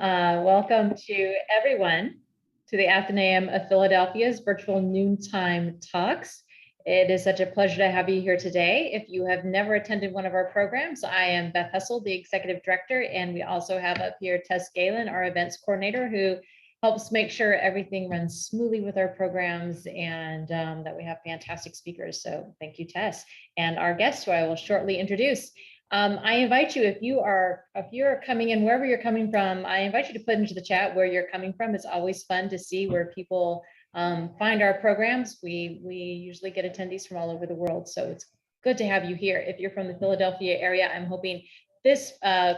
Welcome to everyone to the Athenaeum of Philadelphia's virtual noontime talks. It is such a pleasure to have you here today. If you have never attended one of our programs, I am Beth Hessel, the executive director, and we also have up here Tess Galen, our events coordinator, who helps make sure everything runs smoothly with our programs and that we have fantastic speakers. So thank you, Tess. And our guest, who I will shortly introduce. I invite you, if you're coming in, wherever you're coming from, I invite you to put into the chat where you're coming from. It's always fun to see where people find our programs. We usually get attendees from all over the world, so it's good to have you here. If you're from the Philadelphia area, I'm hoping this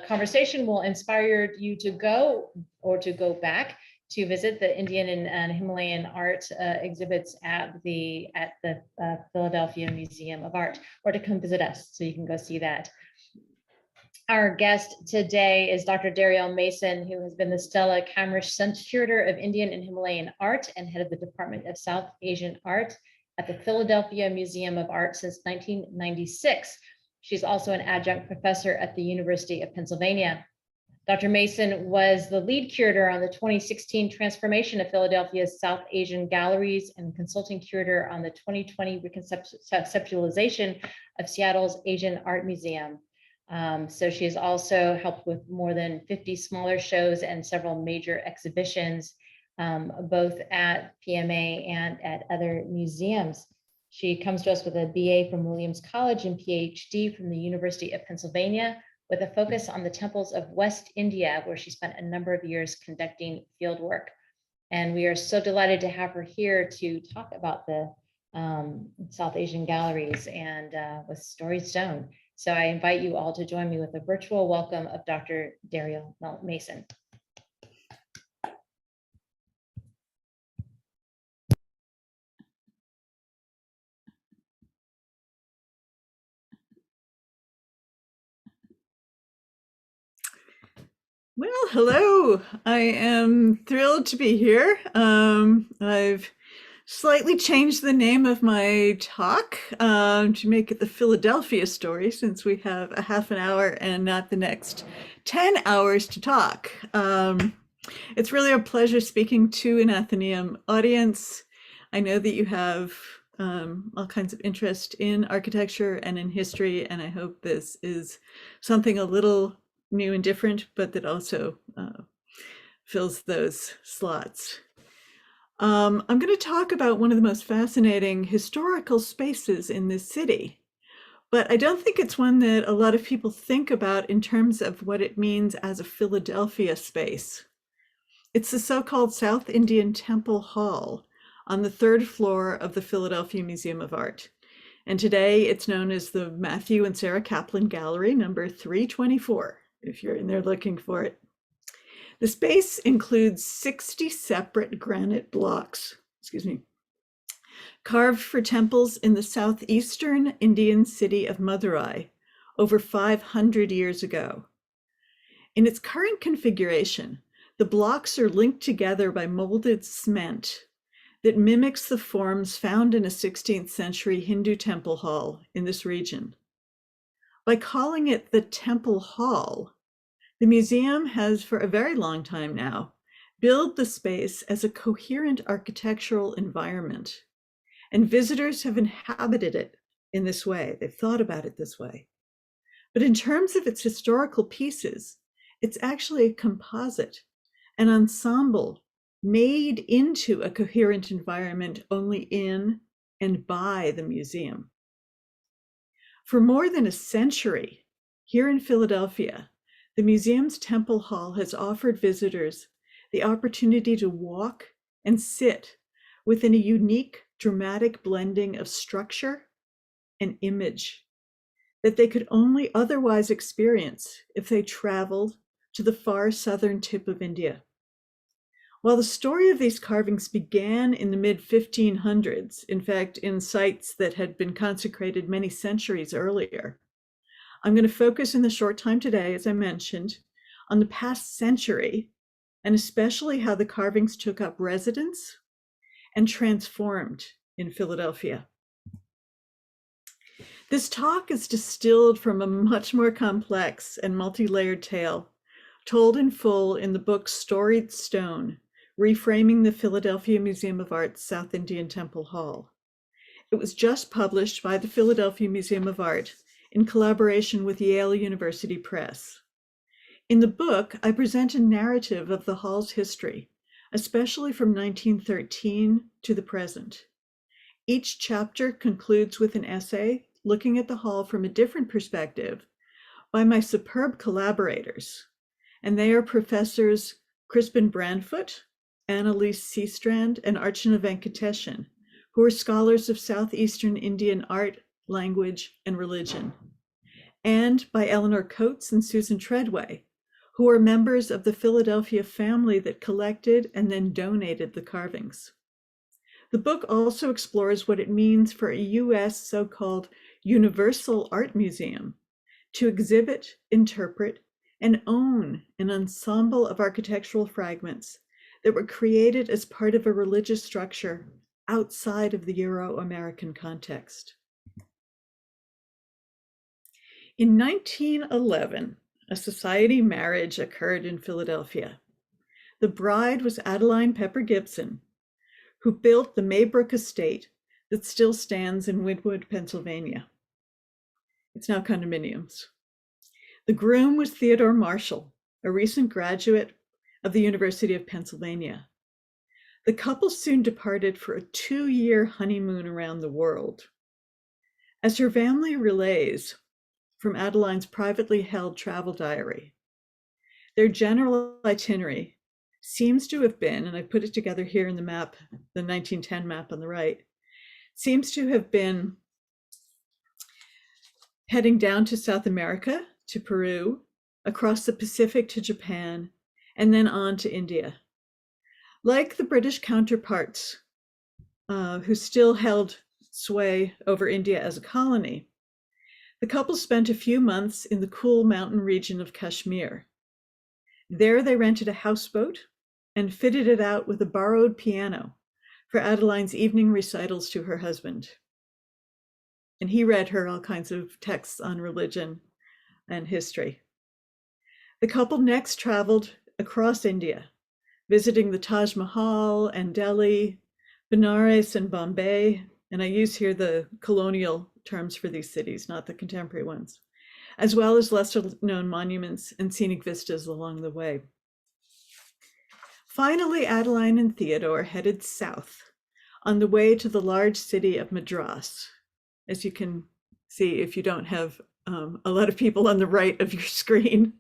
conversation will inspire you to go or to go back to visit the Indian and Himalayan art exhibits at the Philadelphia Museum of Art, or to come visit us so you can go see that. Our guest today is Dr. Dariel Mason, who has been the Stella Kamrish Curator of Indian and Himalayan Art and head of the Department of South Asian Art at the Philadelphia Museum of Art since 1996. She's also an adjunct professor at the University of Pennsylvania. Dr. Mason was the lead curator on the 2016 transformation of Philadelphia's South Asian galleries and consulting curator on the 2020 reconceptualization of Seattle's Asian Art Museum. So she has also helped with more than 50 smaller shows and several major exhibitions, both at PMA and at other museums. She comes to us with a BA from Williams College and PhD from the University of Pennsylvania, with a focus on the temples of West India, where she spent a number of years conducting field work. And we are so delighted to have her here to talk about the South Asian galleries and with Storied Stone. So I invite you all to join me with a virtual welcome of Dr. Dariel Mason. Well, hello. I am thrilled to be here. I've slightly changed the name of my talk to make it the Philadelphia story, since we have a half an hour and not the next 10 hours to talk. It's really a pleasure speaking to an Athenaeum audience. I know that you have all kinds of interest in architecture and in history, and I hope this is something a little new and different, but that also fills those slots. I'm going to talk about one of the most fascinating historical spaces in this city, but I don't think it's one that a lot of people think about in terms of what it means as a Philadelphia space. It's the so-called South Indian Temple Hall on the third floor of the Philadelphia Museum of Art. And today it's known as the Matthew and Sarah Kaplan Gallery, number 324, if you're in there looking for it. The space includes 60 separate granite blocks, carved for temples in the southeastern Indian city of Madurai over 500 years ago. In its current configuration, the blocks are linked together by molded cement that mimics the forms found in a 16th century Hindu temple hall in this region. By calling it the Temple Hall, the museum has, for a very long time now, billed the space as a coherent architectural environment, and visitors have inhabited it in this way. They've thought about it this way. But in terms of its historical pieces, it's actually a composite, an ensemble made into a coherent environment only in and by the museum. For more than a century, here in Philadelphia, the museum's Temple Hall has offered visitors the opportunity to walk and sit within a unique, dramatic blending of structure and image that they could only otherwise experience if they traveled to the far southern tip of India. While the story of these carvings began in the mid-1500s, in fact, in sites that had been consecrated many centuries earlier, I'm going to focus in the short time today, as I mentioned, on the past century, and especially how the carvings took up residence and transformed in Philadelphia. This talk is distilled from a much more complex and multi-layered tale told in full in the book Storied Stone, Reframing the Philadelphia Museum of Art's South Indian Temple Hall. It was just published by the Philadelphia Museum of Art in collaboration with Yale University Press. In the book, I present a narrative of the hall's history, especially from 1913 to the present. Each chapter concludes with an essay looking at the hall from a different perspective by my superb collaborators, and they are Professors Crispin Brandfoot, Annalise Seastrand, and Archana Venkateshan, who are scholars of Southeastern Indian art, language, and religion, and by Eleanor Coates and Susan Treadway, who are members of the Philadelphia family that collected and then donated the carvings. The book also explores what it means for a US so-called universal art museum to exhibit, interpret, and own an ensemble of architectural fragments that were created as part of a religious structure outside of the Euro-American context. In 1911, a society marriage occurred in Philadelphia. The bride was Adeline Pepper Gibson, who built the Maybrook estate that still stands in Wynwood, Pennsylvania. It's now condominiums. The groom was Theodore Marshall, a recent graduate of the University of Pennsylvania. The couple soon departed for a 2-year honeymoon around the world. As her family relays from Adeline's privately held travel diary, their general itinerary seems to have been, and I put it together here in the map, the 1910 map on the right, seems to have been heading down to South America, to Peru, across the Pacific to Japan, and then on to India. Like the British counterparts, who still held sway over India as a colony, the couple spent a few months in the cool mountain region of Kashmir. There they rented a houseboat and fitted it out with a borrowed piano for Adeline's evening recitals to her husband. And he read her all kinds of texts on religion and history. The couple next traveled across India, visiting the Taj Mahal and Delhi, Benares and Bombay, and I use here the colonial terms for these cities, not the contemporary ones, as well as lesser known monuments and scenic vistas along the way. Finally, Adeline and Theodore headed south on the way to the large city of Madras. As you can see, if you don't have a lot of people on the right of your screen.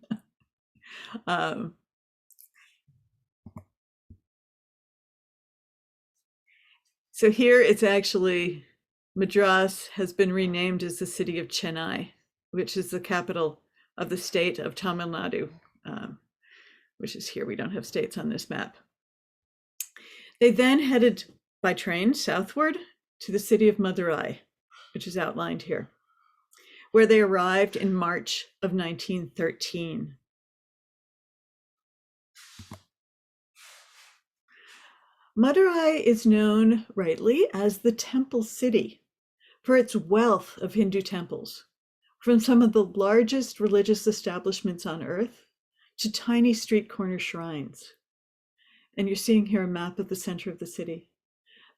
So here it's actually, Madras has been renamed as the City of Chennai, which is the capital of the state of Tamil Nadu, which is here. We don't have states on this map. They then headed by train southward to the city of Madurai, which is outlined here, where they arrived in March of 1913. Madurai is known rightly as the Temple City for its wealth of Hindu temples, from some of the largest religious establishments on earth to tiny street corner shrines. And you're seeing here a map of the center of the city.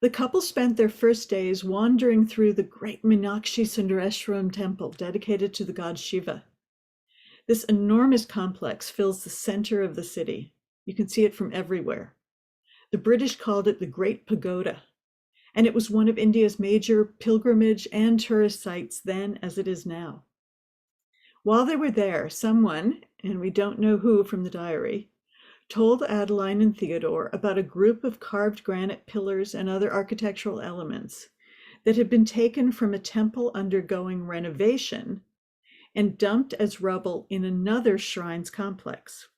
The couple spent their first days wandering through the great Meenakshi Sundareswaram temple dedicated to the god Shiva. This enormous complex fills the center of the city. You can see it from everywhere. The British called it the Great Pagoda, and it was one of India's major pilgrimage and tourist sites then as it is now. While they were there, someone, and we don't know who from the diary, told Adeline and Theodore about a group of carved granite pillars and other architectural elements that had been taken from a temple undergoing renovation and dumped as rubble in another shrine's complex.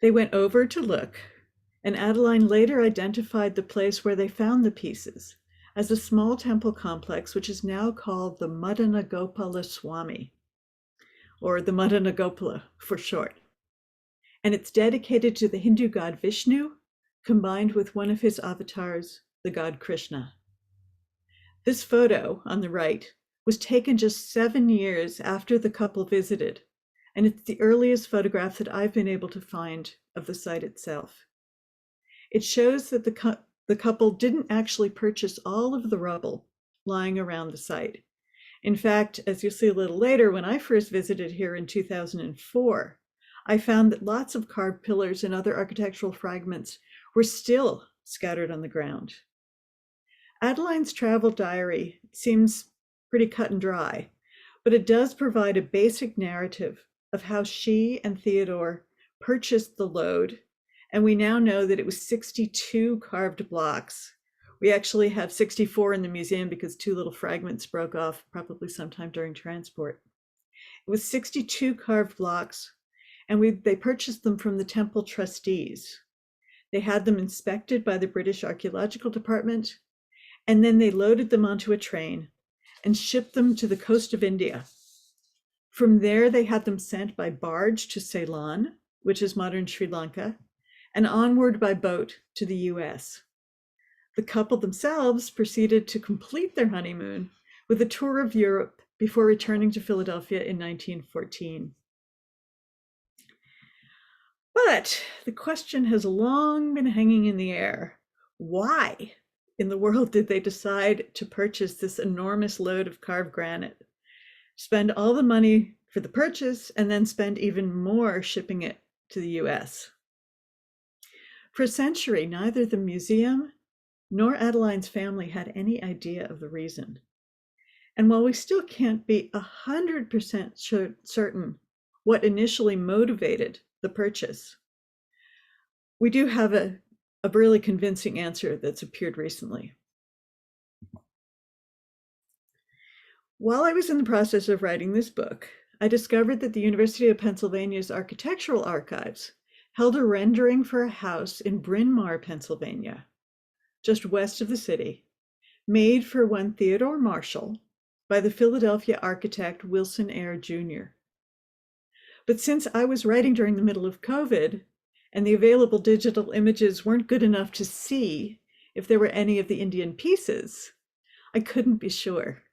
They went over to look, and Adeline later identified the place where they found the pieces as a small temple complex, which is now called the Madanagopala Swami, or the Madanagopala for short. And it's dedicated to the Hindu god Vishnu, combined with one of his avatars, the god Krishna. This photo on the right was taken just 7 years after the couple visited, and it's the earliest photograph that I've been able to find of the site itself. It shows that the couple didn't actually purchase all of the rubble lying around the site. In fact, as you'll see a little later, when I first visited here in 2004, I found that lots of carved pillars and other architectural fragments were still scattered on the ground. Adeline's travel diary seems pretty cut and dry, but it does provide a basic narrative of how she and Theodore purchased the load, and we now know that it was 62 carved blocks. We actually have 64 in the museum because 2 little fragments broke off probably sometime during transport. It was 62 carved blocks, and they purchased them from the temple trustees. They had them inspected by the British Archaeological Department, and then they loaded them onto a train and shipped them to the coast of India. From there, they had them sent by barge to Ceylon, which is modern Sri Lanka, and onward by boat to the US. The couple themselves proceeded to complete their honeymoon with a tour of Europe before returning to Philadelphia in 1914. But the question has long been hanging in the air. Why in the world did they decide to purchase this enormous load of carved granite, spend all the money for the purchase, and then spend even more shipping it to the US? For a century, neither the museum nor Adeline's family had any idea of the reason. And while we still can't be 100% certain what initially motivated the purchase, we do have a really convincing answer that's appeared recently. While I was in the process of writing this book, I discovered that the University of Pennsylvania's Architectural Archives held a rendering for a house in Bryn Mawr, Pennsylvania, just west of the city, made for one Theodore Marshall by the Philadelphia architect Wilson Eyre Jr. But since I was writing during the middle of COVID, and the available digital images weren't good enough to see if there were any of the Indian pieces, I couldn't be sure.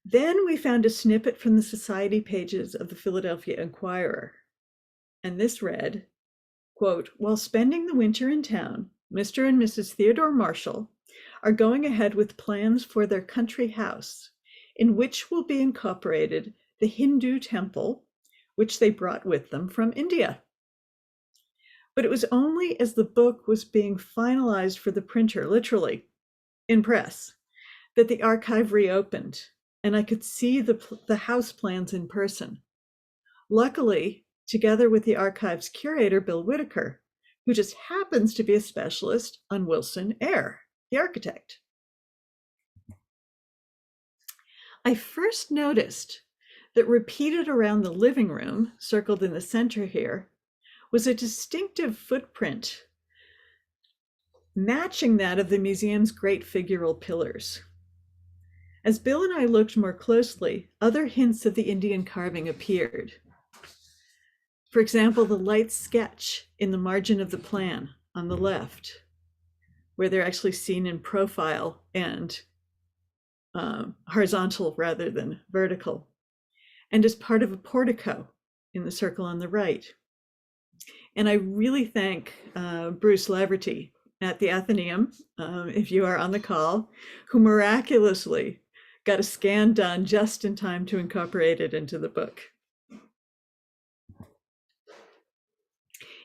Then we found a snippet from the society pages of the Philadelphia Inquirer, and this read, quote, "While spending the winter in town, Mr. and Mrs. Theodore Marshall are going ahead with plans for their country house, in which will be incorporated the Hindu temple, which they brought with them from India." But it was only as the book was being finalized for the printer, literally in press, that the archive reopened and I could see the house plans in person. Luckily, together with the archive's curator, Bill Whitaker, who just happens to be a specialist on Wilson Eyre, the architect. I first noticed that repeated around the living room, circled in the center here, was a distinctive footprint matching that of the museum's great figural pillars. As Bill and I looked more closely, other hints of the Indian carving appeared. For example, the light sketch in the margin of the plan on the left, where they're actually seen in profile and horizontal rather than vertical, and as part of a portico in the circle on the right. And I really thank Bruce Laverty at the Athenaeum, if you are on the call, who miraculously got a scan done just in time to incorporate it into the book.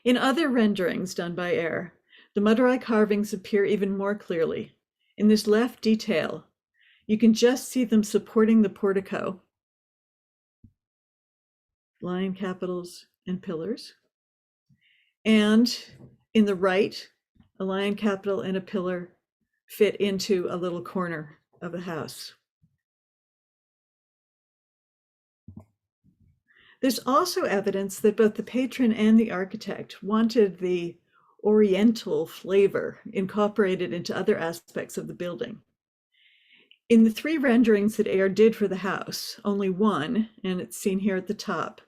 In other renderings done by Eyre, the Madurai carvings appear even more clearly. In this left detail, you can just see them supporting the portico, lion capitals and pillars. And in the right, a lion capital and a pillar fit into a little corner of the house. There's also evidence that both the patron and the architect wanted the Oriental flavor incorporated into other aspects of the building. In the 3 renderings that Eyre did for the house, only one, and it's seen here at the top,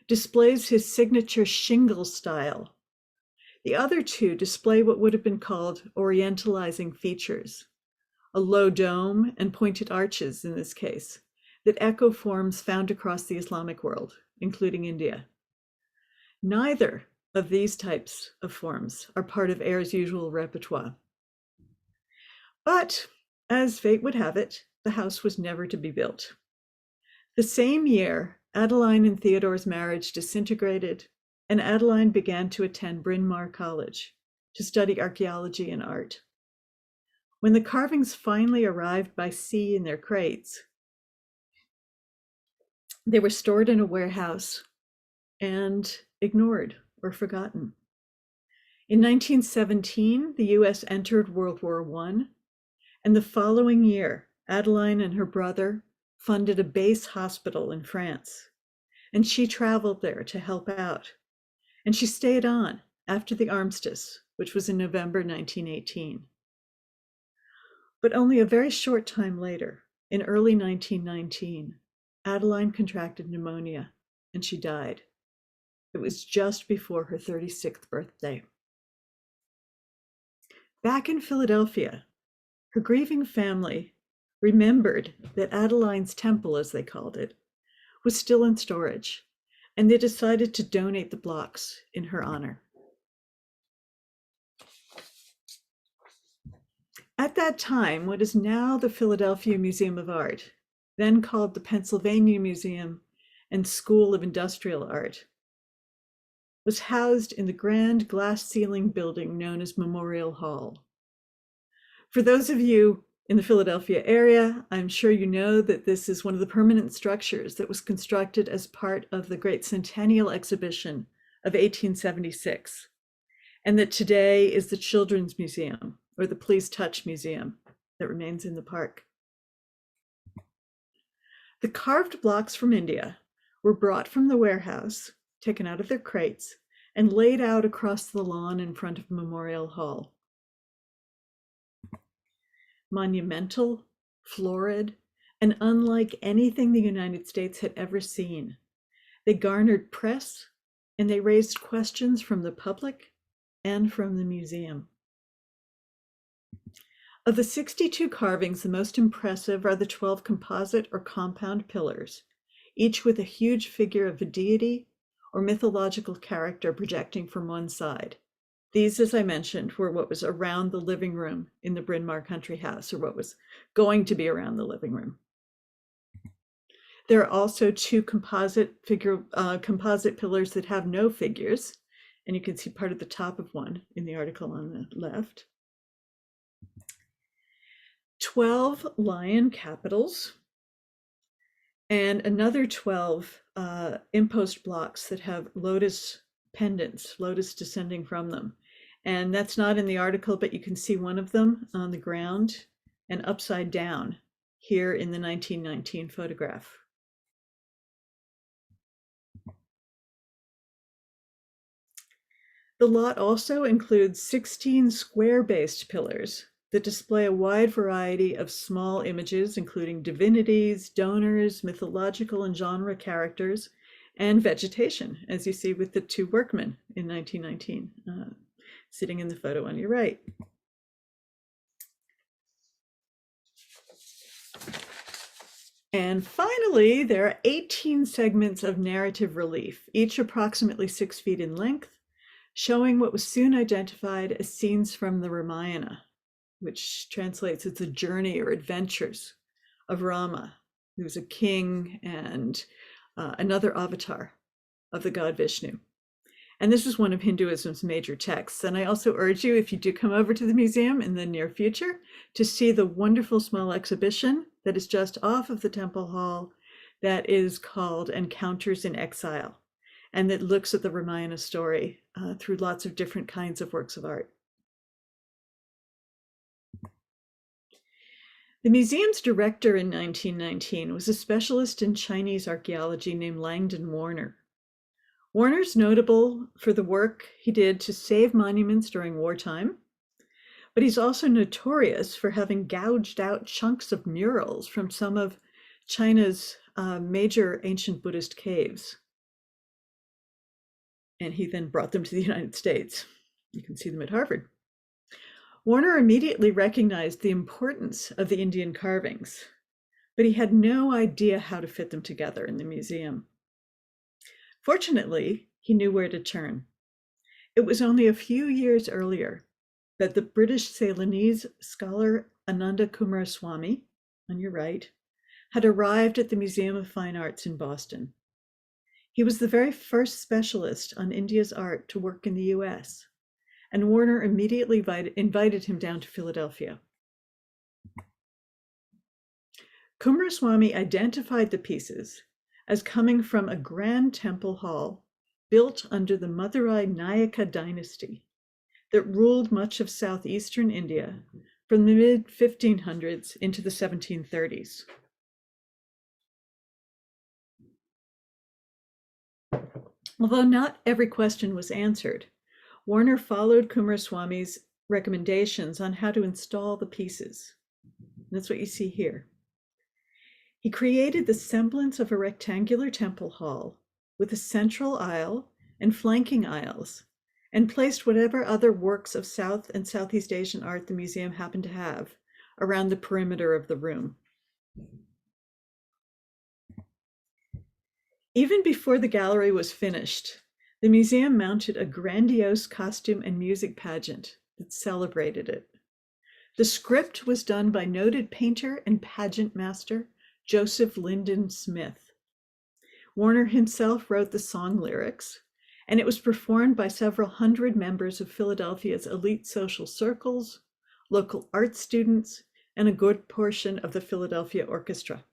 displays his signature shingle style. The other 2 display what would have been called orientalizing features, a low dome and pointed arches in this case, that echo forms found across the Islamic world, including India. Neither of these types of forms are part of Ayer's usual repertoire. But, as fate would have it, the house was never to be built. The same year, Adeline and Theodore's marriage disintegrated, and Adeline began to attend Bryn Mawr College to study archaeology and art. When the carvings finally arrived by sea in their crates, they were stored in a warehouse and ignored or forgotten. In 1917, the US entered World War I, and the following year, Adeline and her brother funded a base hospital in France, and she traveled there to help out. And she stayed on after the armistice, which was in November 1918. But only a very short time later, in early 1919, Adeline contracted pneumonia and she died. It was just before her 36th birthday. Back in Philadelphia, her grieving family remembered that Adeline's temple, as they called it, was still in storage, and they decided to donate the blocks in her honor. At that time, what is now the Philadelphia Museum of Art, then called the Pennsylvania Museum and School of Industrial Art, was housed in the grand glass ceiling building known as Memorial Hall. For those of you in the Philadelphia area, I'm sure you know that this is one of the permanent structures that was constructed as part of the Great Centennial Exhibition of 1876, and that today is the Children's Museum, or the Please Touch Museum, that remains in the park. The carved blocks from India were brought from the warehouse, taken out of their crates, and laid out across the lawn in front of Memorial Hall. Monumental, florid, and unlike anything the United States had ever seen. They garnered press, and they raised questions from the public and from the museum. Of the 62 carvings, the most impressive are the 12 composite or compound pillars, each with a huge figure of a deity or mythological character projecting from one side. These, as I mentioned, were what was around the living room in the Bryn Mawr country house, or what was going to be around the living room. There are also two composite pillars that have no figures, and you can see part of the top of one in the article on the left. 12 lion capitals, and another 12 impost blocks that have lotus pendants, lotus descending from them. And that's not in the article, but you can see one of them on the ground and upside down here in the 1919 photograph. The lot also includes 16 square-based pillars that display a wide variety of small images, including divinities, donors, mythological and genre characters, and vegetation, as you see with the two workmen in 1919, sitting in the photo on your right. And finally, there are 18 segments of narrative relief, each approximately 6 feet in length, showing what was soon identified as scenes from the Ramayana, which translates as the journey or adventures of Rama, who's a king and another avatar of the god Vishnu. And this is one of Hinduism's major texts. And I also urge you, if you do come over to the museum in the near future, to see the wonderful small exhibition that is just off of the temple hall that is called Encounters in Exile, and that looks at the Ramayana story through lots of different kinds of works of art. The museum's director in 1919 was a specialist in Chinese archaeology named Langdon Warner. Warner's notable for the work he did to save monuments during wartime, but he's also notorious for having gouged out chunks of murals from some of China's major ancient Buddhist caves. And he then brought them to the United States. You can see them at Harvard. Warner immediately recognized the importance of the Indian carvings, but he had no idea how to fit them together in the museum. Fortunately, he knew where to turn. It was only a few years earlier that the British Ceylonese scholar Ananda Coomaraswamy, on your right, had arrived at the Museum of Fine Arts in Boston. He was the very first specialist on India's art to work in the US, and Warner immediately invited him down to Philadelphia. Coomaraswamy identified the pieces as coming from a grand temple hall built under the Madurai Nayaka dynasty that ruled much of southeastern India from the mid-1500s into the 1730s. Although not every question was answered, Warner followed Coomaraswamy's recommendations on how to install the pieces. That's what you see here. He created the semblance of a rectangular temple hall with a central aisle and flanking aisles, and placed whatever other works of South and Southeast Asian art the museum happened to have around the perimeter of the room. Even before the gallery was finished, the museum mounted a grandiose costume and music pageant that celebrated it. The script was done by noted painter and pageant master Joseph Lyndon Smith. Warner himself wrote the song lyrics, and it was performed by several hundred members of Philadelphia's elite social circles, local art students, and a good portion of the Philadelphia Orchestra.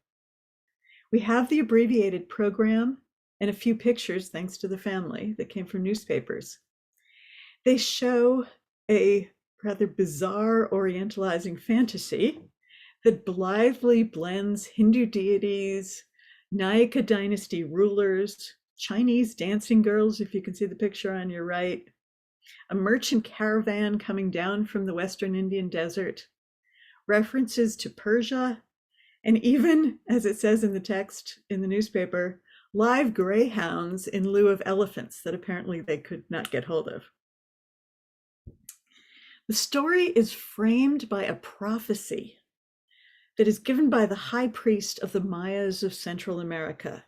We have the abbreviated program and a few pictures, thanks to the family, that came from newspapers. They show a rather bizarre orientalizing fantasy that blithely blends Hindu deities, Nayaka dynasty rulers, Chinese dancing girls, if you can see the picture on your right, a merchant caravan coming down from the Western Indian desert, references to Persia, and even, as it says in the text in the newspaper, live greyhounds in lieu of elephants that apparently they could not get hold of. The story is framed by a prophecy that is given by the high priest of the Mayas of Central America.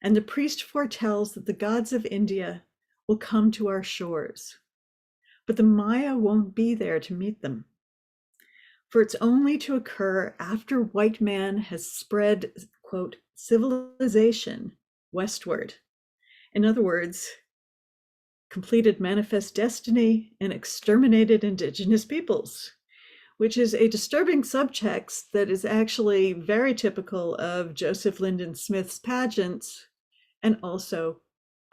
And the priest foretells that the gods of India will come to our shores, but the Maya won't be there to meet them. For it's only to occur after white man has spread, quote, civilization westward. In other words, completed manifest destiny and exterminated indigenous peoples, which is a disturbing subtext that is actually very typical of Joseph Lyndon Smith's pageants and also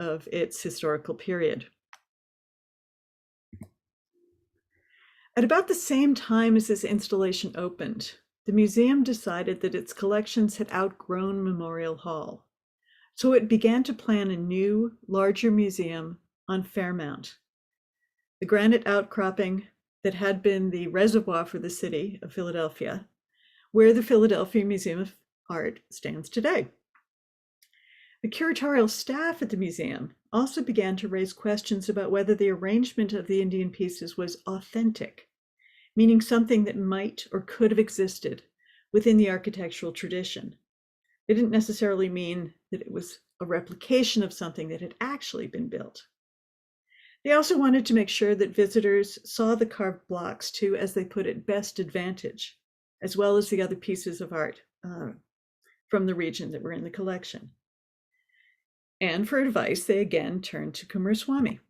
of its historical period. At about the same time as this installation opened, the museum decided that its collections had outgrown Memorial Hall. So it began to plan a new, larger museum on Fairmount, the granite outcropping that had been the reservoir for the city of Philadelphia, where the Philadelphia Museum of Art stands today. The curatorial staff at the museum also began to raise questions about whether the arrangement of the Indian pieces was authentic, meaning something that might or could have existed within the architectural tradition. They didn't necessarily mean that it was a replication of something that had actually been built. They also wanted to make sure that visitors saw the carved blocks to, as they put it, best advantage, as well as the other pieces of art from the region that were in the collection. And for advice, they again turned to Coomaraswamy.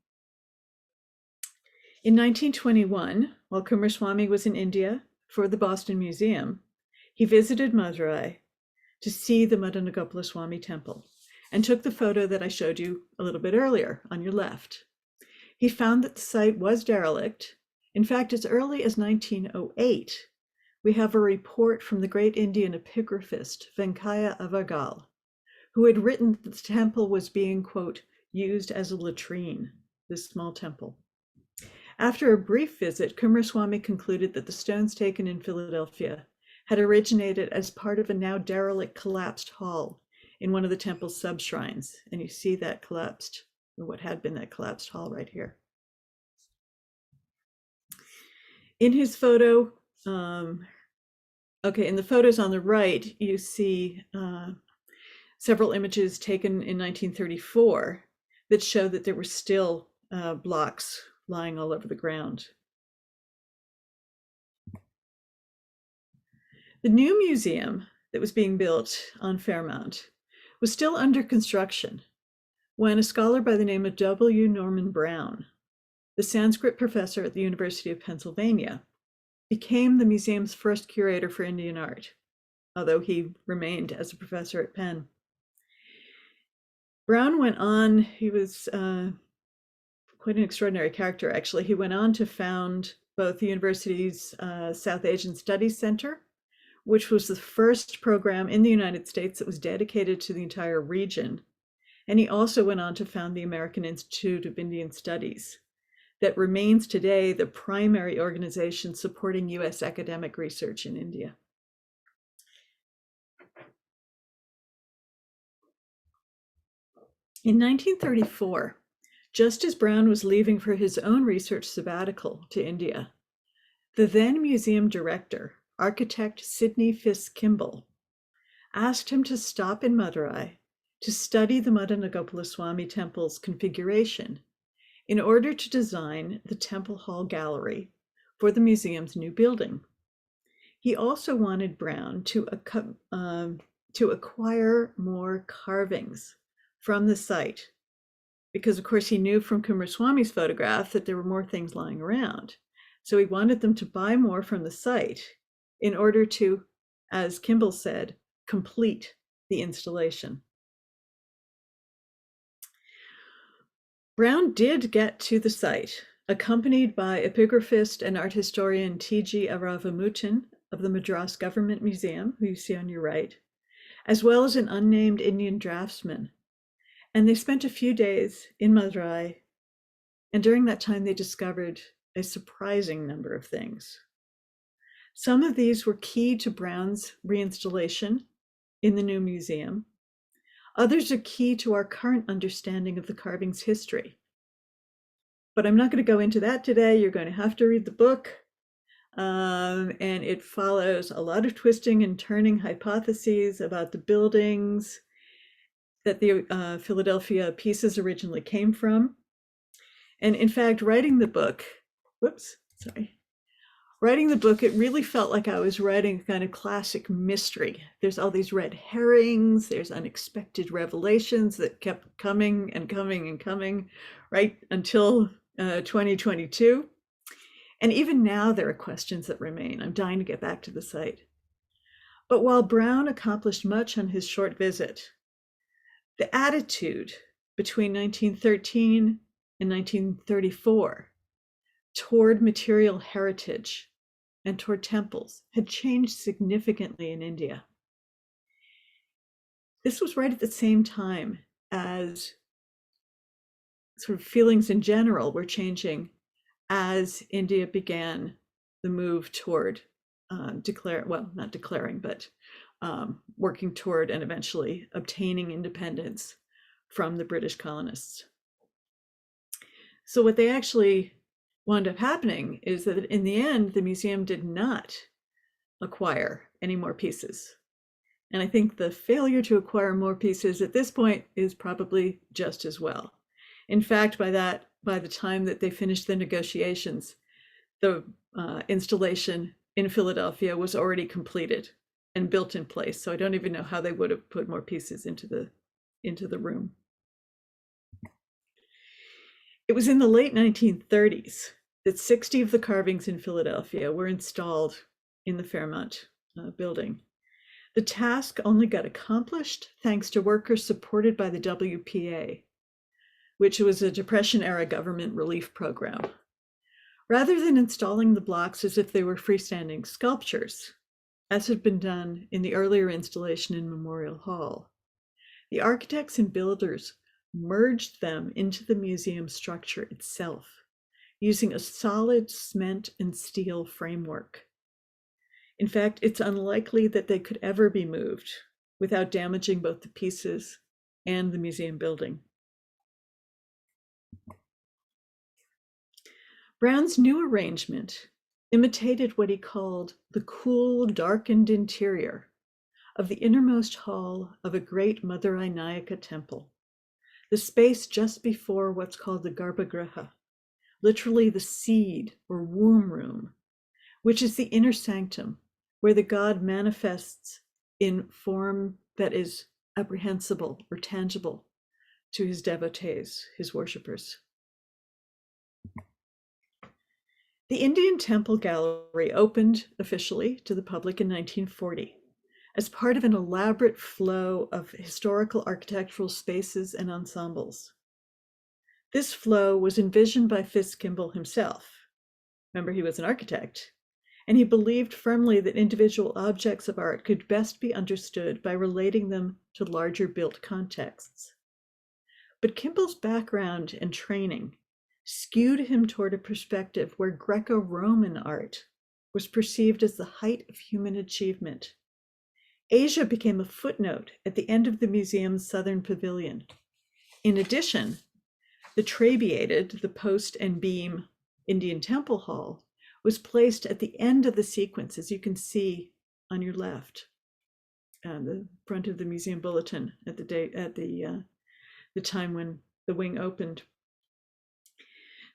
In 1921, while Coomaraswamy was in India for the Boston Museum, he visited Madurai to see the Madanagopalaswamy temple and took the photo that I showed you a little bit earlier on your left. He found that the site was derelict. In fact, as early as 1908, we have a report from the great Indian epigraphist Venkaya Avargal, who had written that the temple was being, quote, used as a latrine, this small temple. After a brief visit, Coomaraswamy concluded that the stones taken in Philadelphia had originated as part of a now derelict collapsed hall in one of the temple's sub-shrines. And you see that collapsed, or what had been that collapsed hall right here. In his photo, in the photos on the right, you see several images taken in 1934 that show that there were still blocks lying all over the ground. The new museum that was being built on Fairmount was still under construction when a scholar by the name of W. Norman Brown, the Sanskrit professor at the University of Pennsylvania, became the museum's first curator for Indian art, although he remained as a professor at Penn. Brown went on, he was quite an extraordinary character, actually. He went on to found both the university's South Asian Studies Center, which was the first program in the United States that was dedicated to the entire region. And he also went on to found the American Institute of Indian Studies, that remains today the primary organization supporting US academic research in India. In 1934, just as Brown was leaving for his own research sabbatical to India, the then museum director, architect Sidney Fisk Kimball, asked him to stop in Madurai to study the Madanagopala temple's configuration in order to design the Temple Hall Gallery for the museum's new building. He also wanted Brown to acquire more carvings from the site, because of course he knew from Coomaraswamy's photograph that there were more things lying around. So he wanted them to buy more from the site in order to, as Kimball said, complete the installation. Brown did get to the site, accompanied by epigraphist and art historian T.G. Aravamutin of the Madras Government Museum, who you see on your right, as well as an unnamed Indian draftsman. And they spent a few days in Madurai, and during that time they discovered a surprising number of things. Some of these were key to Brown's reinstallation in the new museum. Others are key to our current understanding of the carving's history. But I'm not going to go into that today. You're going to have to read the book. And it follows a lot of twisting and turning hypotheses about the buildings that the Philadelphia pieces originally came from. And in fact, writing the book, it really felt like I was writing a kind of classic mystery. There's all these red herrings, there's unexpected revelations that kept coming and coming and coming, right until 2022. And even now there are questions that remain. I'm dying to get back to the site. But while Brown accomplished much on his short visit, the attitude between 1913 and 1934 toward material heritage and toward temples had changed significantly in India. This was right at the same time as sort of feelings in general were changing as India began the move toward working toward and eventually obtaining independence from the British colonists. So what they actually wound up happening is that in the end, the museum did not acquire any more pieces. And I think the failure to acquire more pieces at this point is probably just as well. In fact, by the time that they finished the negotiations, the installation in Philadelphia was already completed and built in place. So I don't even know how they would have put more pieces into the room. It was in the late 1930s that 60 of the carvings in Philadelphia were installed in the Fairmount building. The task only got accomplished thanks to workers supported by the WPA, which was a Depression-era government relief program. Rather than installing the blocks as if they were freestanding sculptures, as had been done in the earlier installation in Memorial Hall, the architects and builders merged them into the museum structure itself, using a solid cement and steel framework. In fact, it's unlikely that they could ever be moved without damaging both the pieces and the museum building. Brown's new arrangement imitated what he called the cool, darkened interior of the innermost hall of a great Madurai Nayaka temple, the space just before what's called the Garbhagriha, literally the seed or womb room, which is the inner sanctum where the god manifests in form that is apprehensible or tangible to his devotees, his worshippers. The Indian Temple Gallery opened officially to the public in 1940 as part of an elaborate flow of historical architectural spaces and ensembles. This flow was envisioned by Fitzgibbon himself. Remember, he was an architect, and he believed firmly that individual objects of art could best be understood by relating them to larger built contexts. But Kimball's background and training skewed him toward a perspective where Greco-Roman art was perceived as the height of human achievement. Asia became a footnote at the end of the museum's southern pavilion. In addition, the trabeated, the post and beam Indian Temple Hall was placed at the end of the sequence, as you can see on your left, the front of the museum bulletin at the time when the wing opened.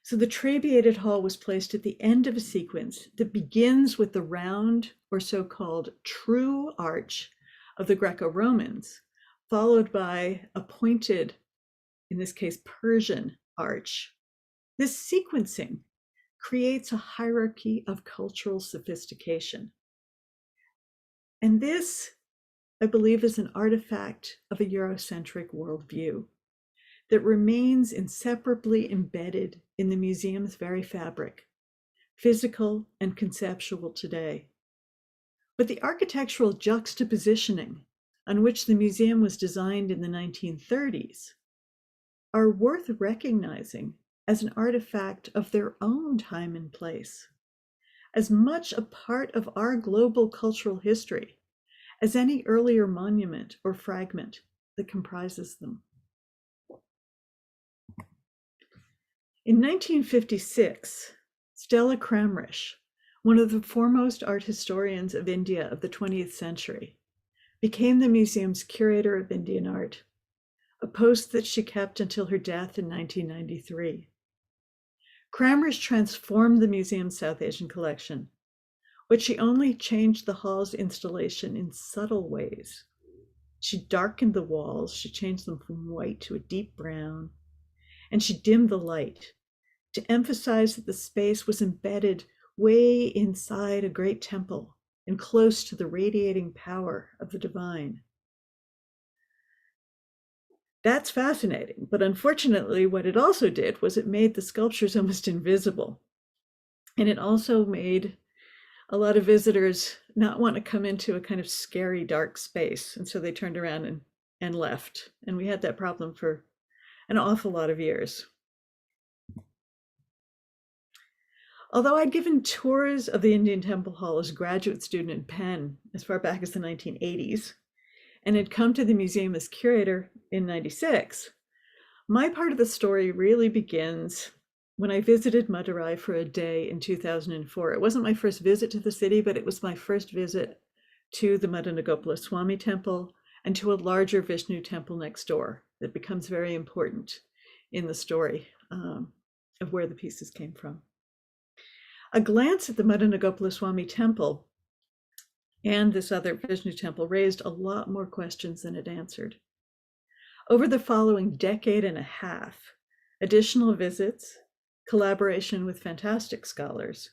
So the trabeated hall was placed at the end of a sequence that begins with the round or so-called true arch of the Greco-Romans, followed by a pointed, in this case, Persian arch. This sequencing creates a hierarchy of cultural sophistication. And this, I believe, is an artifact of a Eurocentric worldview that remains inseparably embedded in the museum's very fabric, physical and conceptual today. But the architectural juxtapositioning on which the museum was designed in the 1930s are worth recognizing as an artifact of their own time and place, as much a part of our global cultural history as any earlier monument or fragment that comprises them. In 1956, Stella Kramrisch, one of the foremost art historians of India of the 20th century, became the museum's curator of Indian art, a post that she kept until her death in 1993. Kramrisch transformed the museum's South Asian collection, but she only changed the hall's installation in subtle ways. She darkened the walls, she changed them from white to a deep brown, and she dimmed the light to emphasize that the space was embedded way inside a great temple and close to the radiating power of the divine. That's fascinating, but unfortunately, what it also did was it made the sculptures almost invisible. And it also made a lot of visitors not want to come into a kind of scary, dark space. And so they turned around and left. And we had that problem for an awful lot of years. Although I'd given tours of the Indian Temple Hall as a graduate student in Penn as far back as the 1980s, and had come to the museum as curator in 96, my part of the story really begins when I visited Madurai for a day in 2004. It wasn't my first visit to the city, but it was my first visit to the Madanagopa Swami temple and to a larger Vishnu temple next door that becomes very important in the story of where the pieces came from. A glance at the Madanagopa Swami temple and this other Vishnu temple raised a lot more questions than it answered. Over the following decade and a half, additional visits, collaboration with fantastic scholars,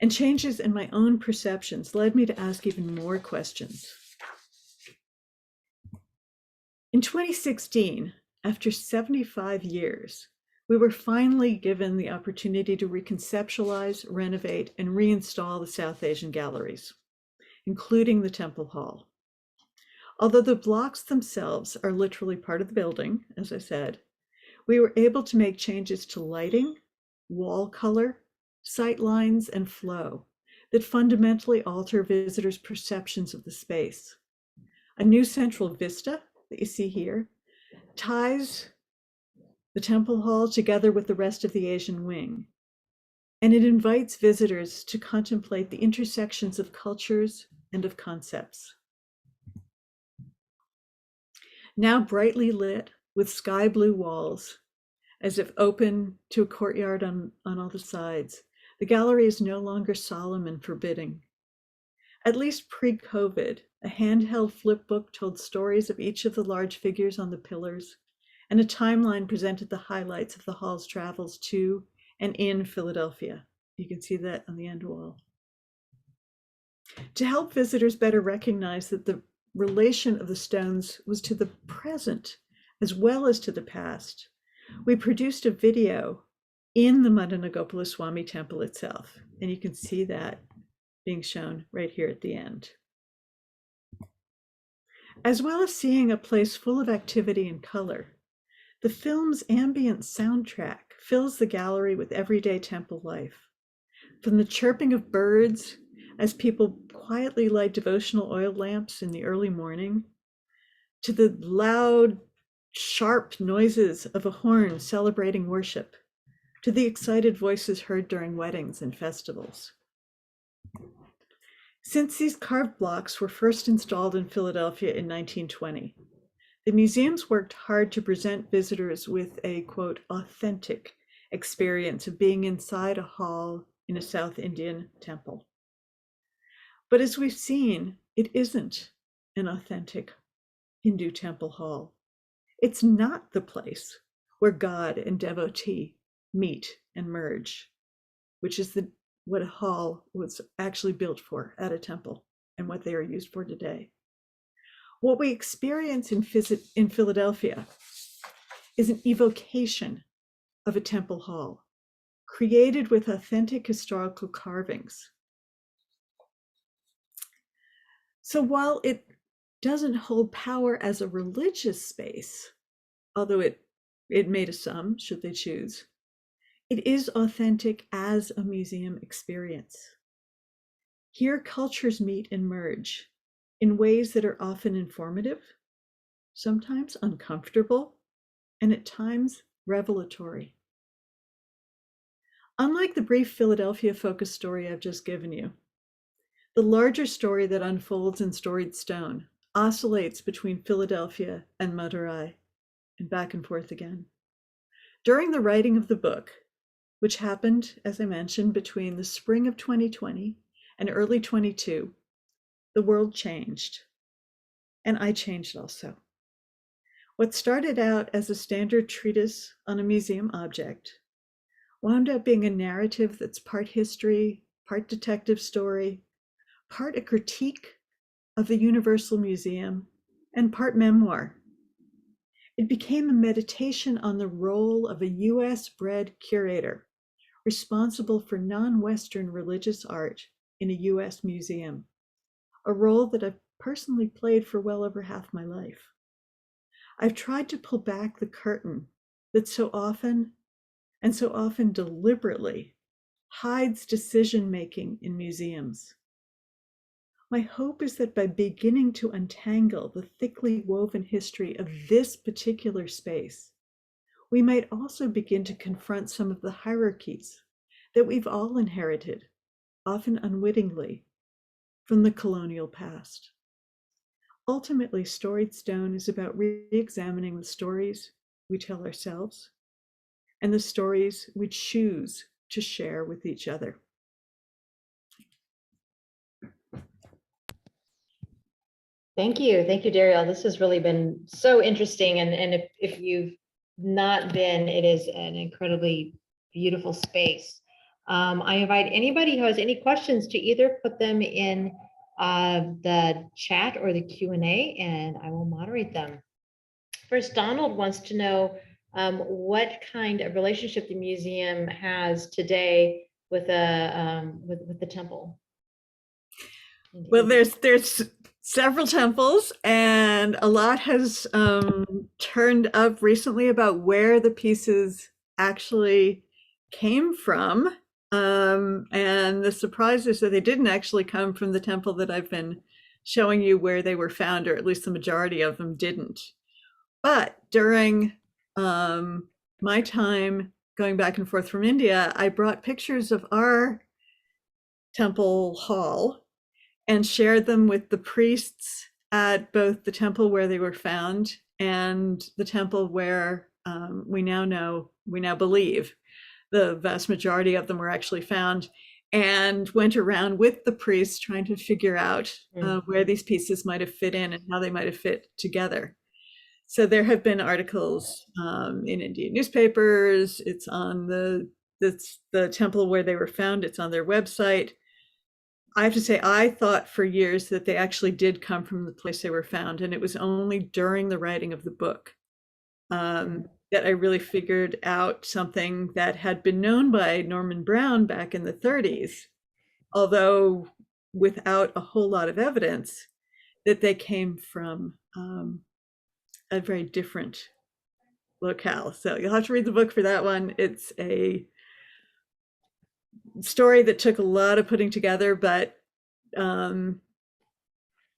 and changes in my own perceptions led me to ask even more questions. In 2016, after 75 years, we were finally given the opportunity to reconceptualize, renovate, and reinstall the South Asian galleries, including the Temple Hall. Although the blocks themselves are literally part of the building, as I said, we were able to make changes to lighting, wall color, sight lines, and flow that fundamentally alter visitors' perceptions of the space. A new central vista that you see here ties the Temple Hall together with the rest of the Asian wing. and it invites visitors to contemplate the intersections of cultures and of concepts. Now brightly lit with sky blue walls, as if open to a courtyard on all the sides, the gallery is no longer solemn and forbidding. At least pre-COVID, a handheld flip book told stories of each of the large figures on the pillars, and a timeline presented the highlights of the hall's travels to and in Philadelphia. You can see that on the end wall. To help visitors better recognize that the relation of the stones was to the present as well as to the past, we produced a video in the Madanagopalu Swami temple itself, and you can see that being shown right here at the end. As well as seeing a place full of activity and color, the film's ambient soundtrack fills the gallery with everyday temple life. From the chirping of birds as people quietly light devotional oil lamps in the early morning, to the loud, sharp noises of a horn celebrating worship, to the excited voices heard during weddings and festivals. Since these carved blocks were first installed in Philadelphia in 1920, the museum's worked hard to present visitors with a, quote, authentic experience of being inside a hall in a South Indian temple. But as we've seen, it isn't an authentic Hindu temple hall. It's not the place where God and devotee meet and merge, which is what a hall was actually built for at a temple and what they are used for today. What we experience in Philadelphia is an evocation of a temple hall, created with authentic historical carvings. So while it doesn't hold power as a religious space, although it may to some, should they choose, it is authentic as a museum experience. Here, cultures meet and merge in ways that are often informative, sometimes uncomfortable, and at times revelatory. Unlike the brief Philadelphia-focused story I've just given you, the larger story that unfolds in Storied Stone oscillates between Philadelphia and Madurai, and back and forth again. During the writing of the book, which happened, as I mentioned, between the spring of 2020 and early 22, the world changed, and I changed also. What started out as a standard treatise on a museum object wound up being a narrative that's part history, part detective story, part a critique of the Universal Museum, and part memoir. It became a meditation on the role of a US-bred curator responsible for non-Western religious art in a US museum, a role that I've personally played for well over half my life. I've tried to pull back the curtain that so often deliberately hides decision-making in museums. My hope is that by beginning to untangle the thickly woven history of this particular space, we might also begin to confront some of the hierarchies that we've all inherited, often unwittingly, from the colonial past. Ultimately, Storied Stone is about re-examining the stories we tell ourselves and the stories we choose to share with each other. Thank you, Daryl. This has really been so interesting, and if you've not been, it is an incredibly beautiful space. I invite anybody who has any questions to either put them in the chat or the Q&A, and I will moderate them. First, Donald wants to know what kind of relationship the museum has today with the temple. Well, there's several temples, and a lot has turned up recently about where the pieces actually came from. And the surprise is that they didn't actually come from the temple that I've been showing you where they were found, or at least the majority of them didn't. But during my time going back and forth from India, I brought pictures of our temple hall and shared them with the priests at both the temple where they were found and the temple where we now believe the vast majority of them were actually found, and went around with the priests trying to figure out where these pieces might have fit in and how they might have fit together. So there have been articles in Indian newspapers. It's on the temple where they were found. It's on their website. I have to say, I thought for years that they actually did come from the place they were found, and it was only during the writing of the book that I really figured out something that had been known by Norman Brown back in the 30s, although without a whole lot of evidence, that they came from a very different locale. So you'll have to read the book for that one. It's a story that took a lot of putting together, but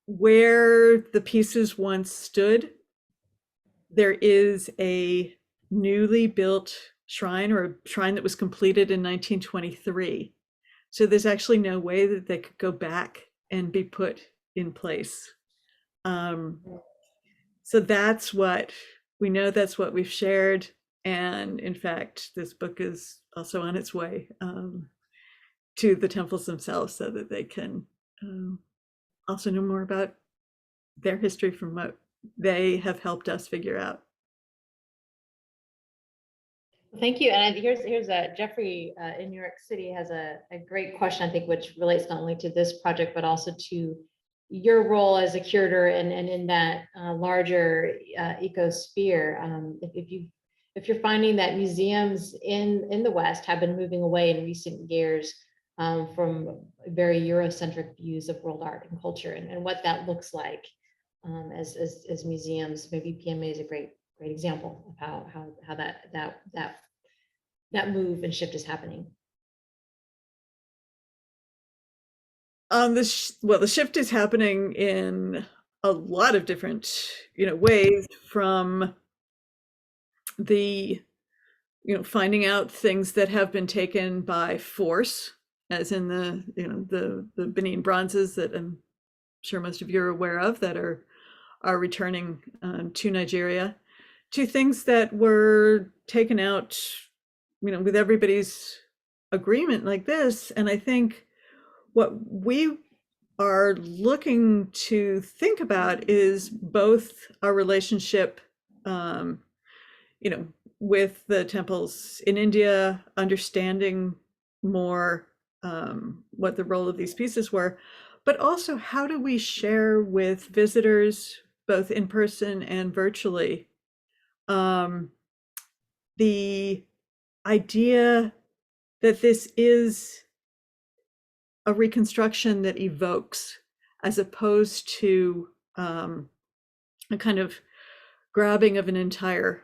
where the pieces once stood, there is a newly built shrine, or a shrine that was completed in 1923. So there's actually no way that they could go back and be put in place. So that's what we know, that's what we've shared. And in fact, this book is also on its way to the temples themselves, so that they can also know more about their history from what they have helped us figure out. Thank you. And here's Jeffrey in New York City has a great question, I think, which relates not only to this project, but also to your role as a curator and in that larger ecosphere. If you're finding that museums in the West have been moving away in recent years from very Eurocentric views of world art and culture, and what that looks like as museums, maybe PMA is a great example of how that move and shift is happening. The shift is happening in a lot of different ways, from the finding out things that have been taken by force, as in the Benin bronzes that I'm sure most of you are aware of, that are returning to Nigeria, to things that were taken out with everybody's agreement, like this. And I think what we are looking to think about is both our relationship with the temples in India, understanding more what the role of these pieces were, but also how do we share with visitors, both in person and virtually, the idea that this is a reconstruction that evokes, as opposed to a kind of grabbing of an entire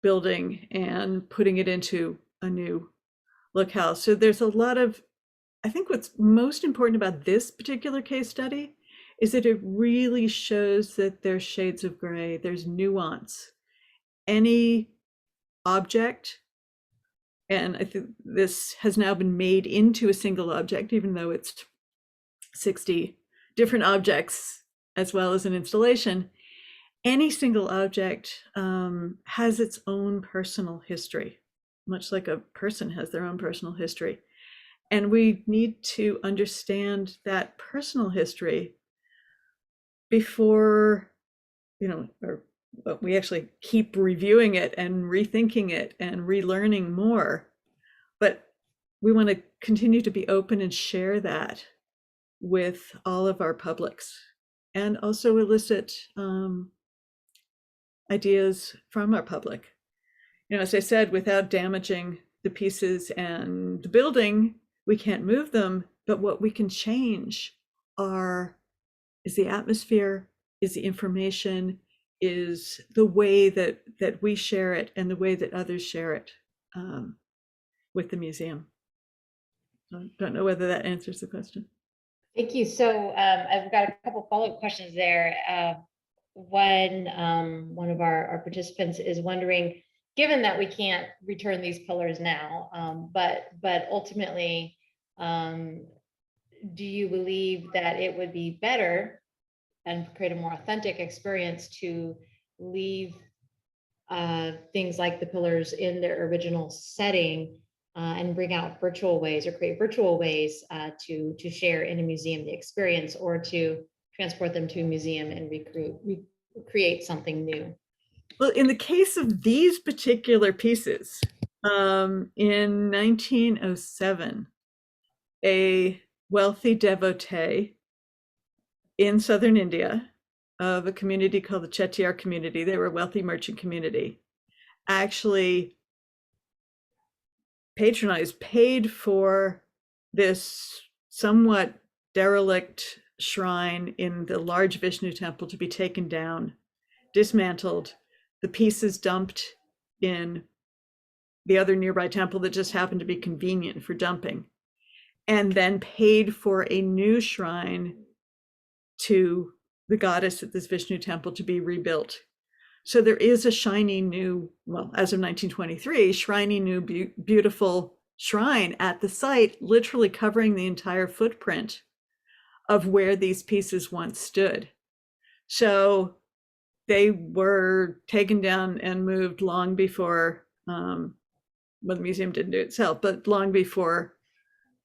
building and putting it into a new locale. So there's a lot of, I think what's most important about this particular case study is that it really shows that there's shades of gray, there's nuance. Any object, and I think this has now been made into a single object, even though it's 60 different objects as well as an installation. Any single object has its own personal history, much like a person has their own personal history. And we need to understand that personal history before, we actually keep reviewing it and rethinking it and relearning more. But we want to continue to be open and share that with all of our publics, and also elicit ideas from our public. As I said, without damaging the pieces and the building, we can't move them. But what we can change is the atmosphere, is the information, is the way that we share it and the way that others share it with the museum. I don't know whether that answers the question. Thank you. So I've got a couple follow-up questions there. One of our participants is wondering, given that we can't return these pillars now, but ultimately, do you believe that it would be better and create a more authentic experience to leave things like the pillars in their original setting and bring out virtual ways or create virtual ways to share in a museum the experience, or to transport them to a museum and recreate something new? Well, in the case of these particular pieces, in 1907, a wealthy devotee in southern India of a community called the Chettiar community, they were a wealthy merchant community, actually paid for this somewhat derelict shrine in the large Vishnu temple to be taken down, dismantled, the pieces dumped in the other nearby temple that just happened to be convenient for dumping, and then paid for a new shrine to the goddess at this Vishnu temple to be rebuilt. So there is a shiny new, well, as of 1923, shiny new beautiful shrine at the site, literally covering the entire footprint of where these pieces once stood. So they were taken down and moved long before, well, the museum didn't do it itself, but long before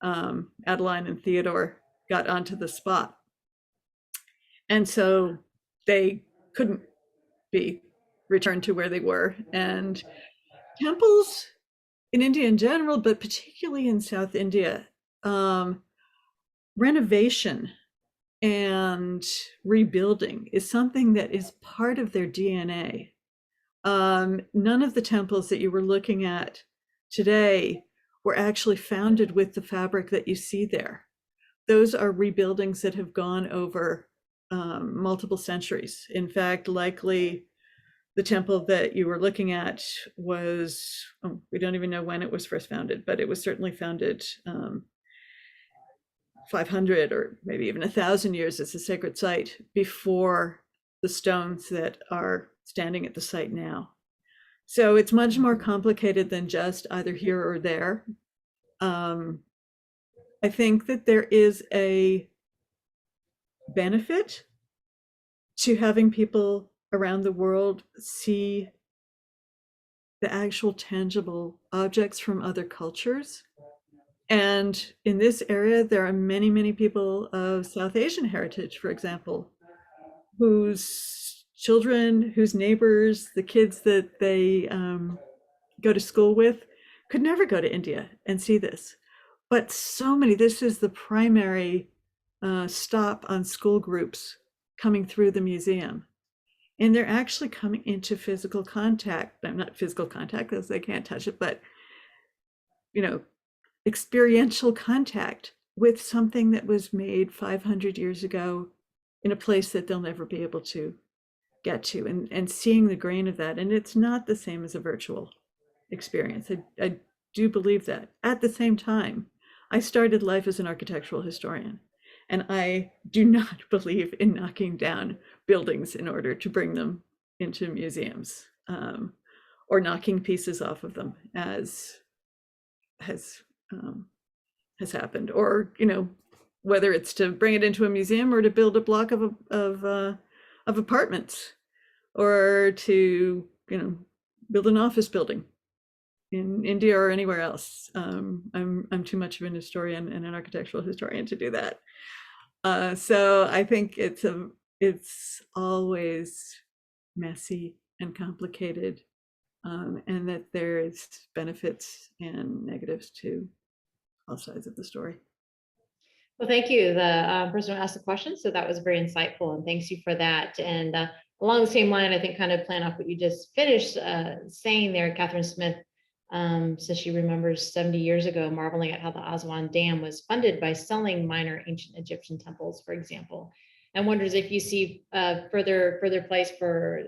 Adeline and Theodore got onto the spot. And so they couldn't be returned to where they were. And temples in India in general, but particularly in South India, renovation and rebuilding is something that is part of their DNA. None of the temples that you were looking at today were actually founded with the fabric that you see there. Those are rebuildings that have gone over multiple centuries. In fact, likely the temple that you were looking at was, we don't even know when it was first founded, but it was certainly founded 500 or maybe even 1,000 years as a sacred site before the stones that are standing at the site now. So it's much more complicated than just either here or there. I think that there is a benefit to having people around the world see the actual tangible objects from other cultures. And in this area, there are many, many people of South Asian heritage, for example, whose children, whose neighbors, the kids that they go to school with could never go to India and see this. But so many, this is the primary stop on school groups coming through the museum. And they're actually coming into physical contact, not physical contact because they can't touch it, but, you know, experiential contact with something that was made 500 years ago in a place that they'll never be able to get to, and seeing the grain of that. And it's not the same as a virtual experience. I do believe that. At the same time, I started life as an architectural historian, and I do not believe in knocking down buildings in order to bring them into museums, or knocking pieces off of them, as has happened, or, you know, whether it's to bring it into a museum or to build a block of apartments, or to, you know, build an office building in India or anywhere else. I'm too much of an historian and an architectural historian to do that. So I think it's always messy and complicated, and that there's benefits and negatives to all sides of the story. Well, thank you, the person who asked the question. So that was very insightful, and thanks you for that. And along the same line, I think kind of plan off what you just finished saying there, Catherine Smith says she remembers 70 years ago marveling at how the Aswan Dam was funded by selling minor ancient Egyptian temples, for example, and wonders if you see further place for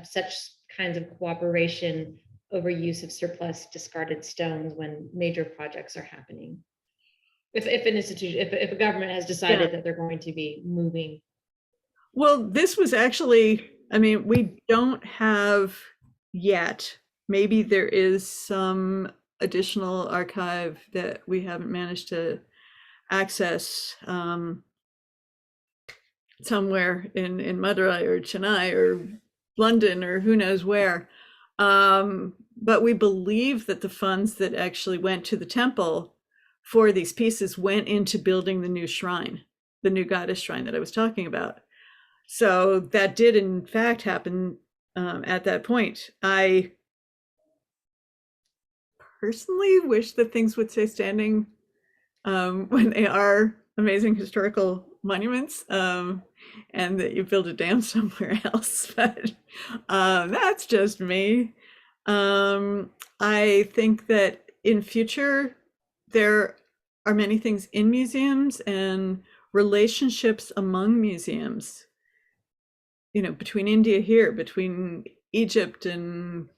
such kinds of cooperation over use of surplus discarded stones when major projects are happening. If an institution, if a government has decided that they're going to be moving. Well, this was actually, I mean, we don't have yet maybe there is some additional archive that we haven't managed to access somewhere in Madurai or Chennai or London or who knows where. But we believe that the funds that actually went to the temple for these pieces went into building the new shrine, the new goddess shrine that I was talking about. So that did in fact happen at that point. I personally wish that things would stay standing when they are amazing historical monuments, and that you build a dam somewhere else. But that's just me. I think that in future, there are many things in museums and relationships among museums, you know, between India here, between Egypt and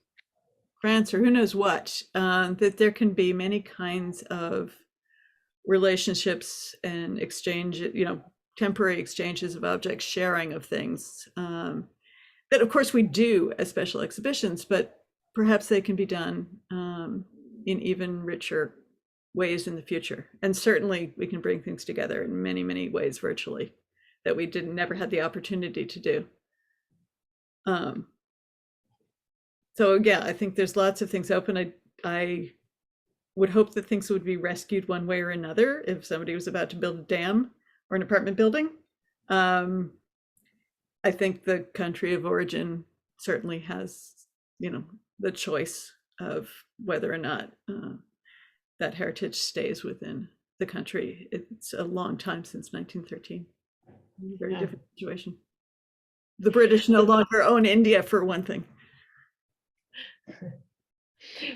France, or who knows what, that there can be many kinds of relationships and exchange, you know, temporary exchanges of objects, sharing of things, that of course we do as special exhibitions, but perhaps they can be done in even richer ways in the future. And certainly we can bring things together in many, many ways virtually that we never had the opportunity to do. So yeah, I think there's lots of things open. I would hope that things would be rescued one way or another if somebody was about to build a dam or an apartment building. I think the country of origin certainly has, you know, the choice of whether or not that heritage stays within the country. It's a long time since 1913. Very different situation. The British no longer own India, for one thing.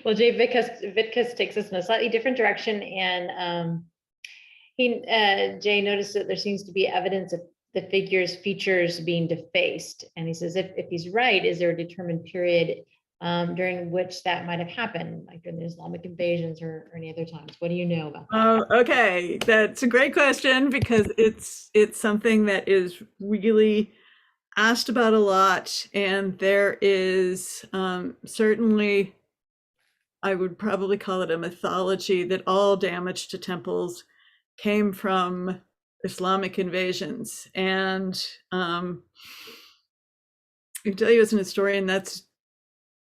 Well, Jay Vitkus takes us in a slightly different direction, and Jay noticed that there seems to be evidence of the figure's features being defaced, and he says if he's right, is there a determined period during which that might have happened, like during the Islamic invasions or any other times? What do you know about that? Oh, okay, that's a great question, because it's something that is really asked about a lot, and there is certainly, I would probably call it a mythology, that all damage to temples came from Islamic invasions. And I can tell you as an historian, that's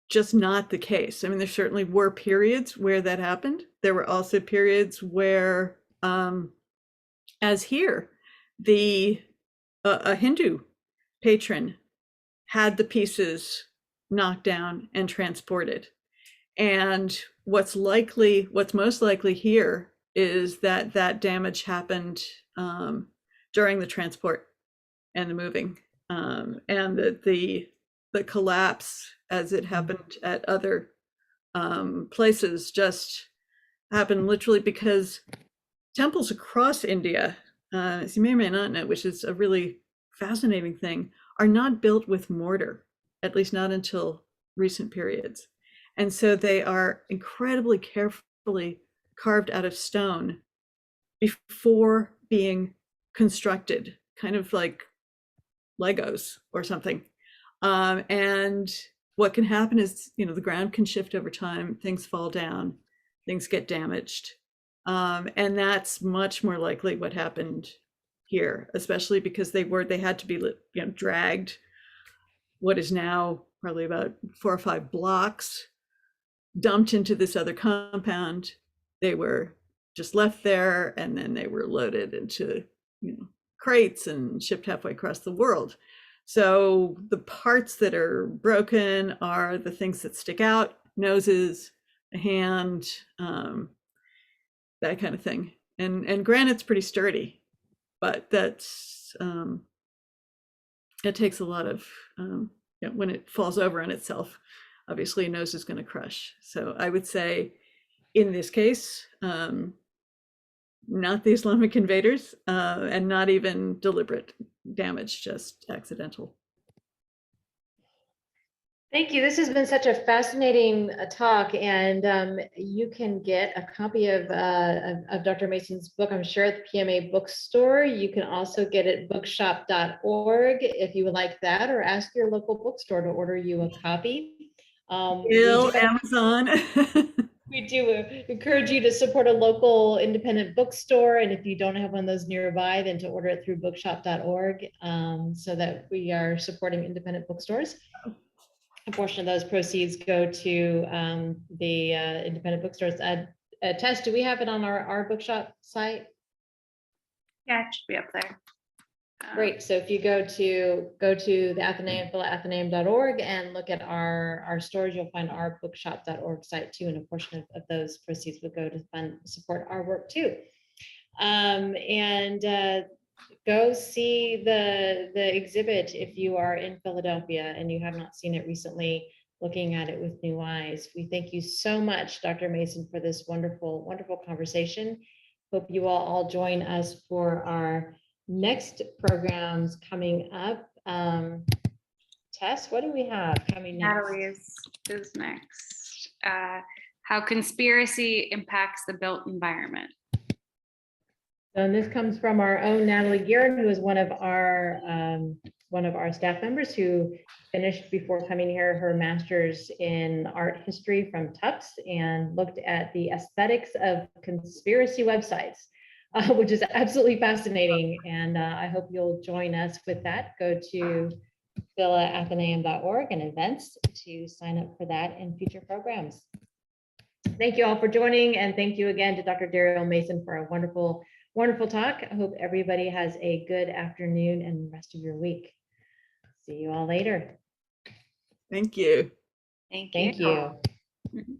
just not the case. I mean, there certainly were periods where that happened. There were also periods where, as here, a Hindu patron had the pieces knocked down and transported. And what's most likely here is that that damage happened during the transport and the moving, and that the collapse, as it happened at other places, just happened literally because temples across India, as you may or may not know, which is a really fascinating thing, are not built with mortar, at least not until recent periods. And so they are incredibly carefully carved out of stone before being constructed, kind of like Legos or something. And what can happen is, you know, the ground can shift over time, things fall down, things get damaged. And that's much more likely what happened here, especially because they had to be, you know, dragged what is now probably about 4 or 5 blocks, dumped into this other compound. They were just left there, and then they were loaded into, you know, crates and shipped halfway across the world. So the parts that are broken are the things that stick out: noses, a hand, that kind of thing. And granite's pretty sturdy, but that's it takes a lot of, you know, when it falls over on itself, obviously a nose is going to crush. So I would say in this case, not the Islamic invaders, and not even deliberate damage, just accidental. Thank you. This has been such a fascinating talk, and you can get a copy of Dr. Mason's book, I'm sure, at the PMA bookstore. You can also get it at bookshop.org if you would like that, or ask your local bookstore to order you a copy. Bill, Amazon. We do encourage you to support a local independent bookstore. And if you don't have one of those nearby, then to order it through bookshop.org, so that we are supporting independent bookstores. A portion of those proceeds go to the independent bookstores. Tess, do we have it on our bookshop site? Yeah, it should be up there. Great. So if you go to the Athenaeum, philathenaeum.org, and look at our stores, you'll find our bookshop.org site too, and a portion of those proceeds would go to support our work too. Go see the exhibit if you are in Philadelphia and you have not seen it recently, looking at it with new eyes. We thank you so much, Dr. Mason, for this wonderful, wonderful conversation. Hope you all join us for our next programs coming up. Tess, what do we have coming next? Natalie is next. How conspiracy impacts the built environment. And this comes from our own Natalie Gearin, who is one of our staff members who finished before coming here her master's in art history from Tufts and looked at the aesthetics of conspiracy websites, which is absolutely fascinating. And I hope you'll join us with that. Go to philathenaeum.org and events to sign up for that in future programs. Thank you all for joining, and thank you again to Dr. Daryl Mason for a wonderful, wonderful talk. I hope everybody has a good afternoon and rest of your week. See you all later. Thank you. Thank you. Thank you. Mhm.